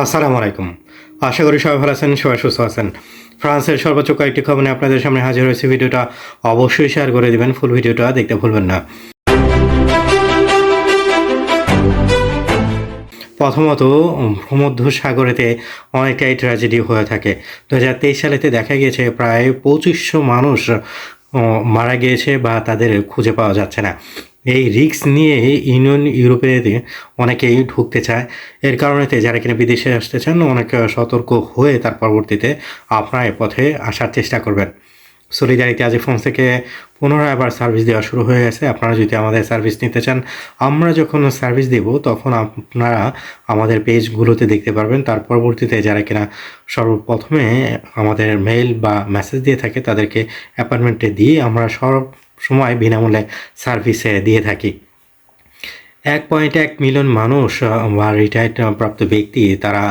আসসালামু আলাইকুম। আশা করি সবাই ভালো আছেন, সবাই সুস্থ আছেন। ফ্রান্সের সর্বোচ্চ কয়েকটি খবর নিয়ে আপনাদের সামনে হাজির হয়েছে। ভিডিওটা অবশ্যই শেয়ার করে দিবেন। ফুল ভিডিওটা দেখতে ভুলবেন না। প্রথমত, ভূমধ্যসাগরেতে অনেকটাই ট্র্যাজেডি হয়ে থাকে। 2023 সালেতে দেখা গিয়েছে প্রায় 2500 মানুষ মারা গিয়েছে বা তাদের খুঁজে পাওয়া যাচ্ছে না। এই রিস্ক নিয়ে ইউনিয়ন ইউরোপেতে অনেকেই ঢুকতে চায়। এর কারণেতে যারা কিনা বিদেশে আসতে চান অনেক সতর্ক হয়ে তার পরবর্তীতে আপনারা এ পথে আসার চেষ্টা করবেন। সলিডারিটি আজি ফোন থেকে পুনরায় আবার সার্ভিস দেওয়া শুরু হয়ে গেছে। আপনারা যদি আমাদের সার্ভিস নিতে চান, আমরা যখন সার্ভিস দেব তখন আপনারা আমাদের পেজগুলোতে দেখতে পারবেন। তার পরবর্তীতে যারা কিনা সর্বপ্রথমে আমাদের মেইল বা মেসেজ দিয়ে থাকে তাদেরকে অ্যাপয়েন্টমেন্টে দিয়ে আমরা সব সময় বিনামূল্যে সার্ভিসে দিয়ে থাকি। 1.1 মিলিয়ন মানুষ বা রিটায়ার্ড প্রাপ্ত ব্যক্তি তারা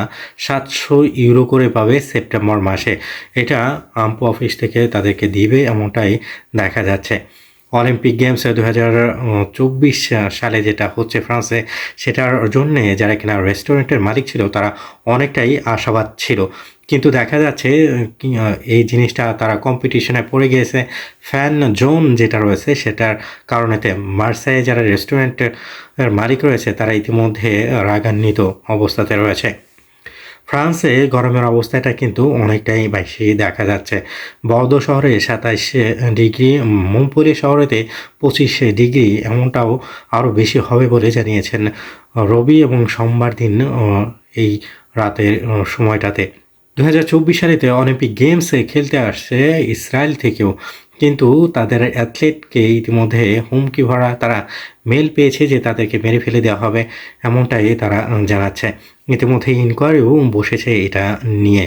700 ইউরো করে পাবে সেপ্টেম্বর মাসে। এটা আম্পো অফিস থেকে তাদেরকে দিবে এমনটাই দেখা যাচ্ছে। অলিম্পিক গেমস 2024 সালে যেটা হচ্ছে ফ্রান্সে, সেটার জন্যে যারা কিনা রেস্টুরেন্টের মালিক ছিল তারা অনেকটাই আশাবাদ ছিল। কিন্তু দেখা যাচ্ছে এই জিনিসটা তারা কম্পিটিশনে পড়ে গিয়েছে। ফ্যান জোন যেটা রয়েছে সেটার কারণেতে মার্সাইয়ে যারা রেস্টুরেন্টের মালিক রয়েছে তারা ইতিমধ্যে রাগান্বিত অবস্থাতে রয়েছে। ফ্রান্সে গরমের অবস্থাটা কিন্তু অনেকটাই বেশি দেখা যাচ্ছে। বর্দো শহরে 27 ডিগ্রি, মোমপলি শহরেতে 25 ডিগ্রি, এমনটাও আরও বেশি হবে বলে জানিয়েছেন রবি এবং সোমবার দিন এই রাতের সময়টাতে। 2024 সালেতে অলিম্পিক গেমসে খেলতে আসছে ইসরায়েল থেকেও, কিন্তু তাদের অ্যাথলেটকে ইতিমধ্যে হুমকি ভরা তারা মেল পেয়েছে যে তাদেরকে মেরে ফেলে দেওয়া হবে, এমনটাই তারা জানাচ্ছে। ইতিমধ্যে ইনকোয়ারিও বসেছে এটা নিয়ে।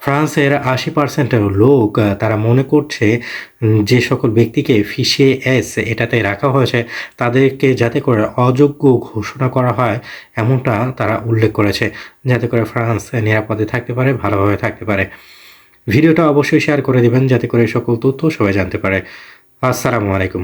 ফ্রান্সের 80% লোক তারা মনে করছে যে সকল ব্যক্তিকে ফিশে এস এটাতে রাখা হয়েছে তাদেরকে যাতে করে অযোগ্য ঘোষণা করা হয়, এমনটা তারা উল্লেখ করেছে, যাতে করে ফ্রান্স নিরাপদে থাকতে পারে, ভালোভাবে থাকতে পারে। ভিডিওটা অবশ্যই শেয়ার করে দিবেন যাতে করে সকল তথ্য সবাই জানতে পারে। আসসালামু আলাইকুম।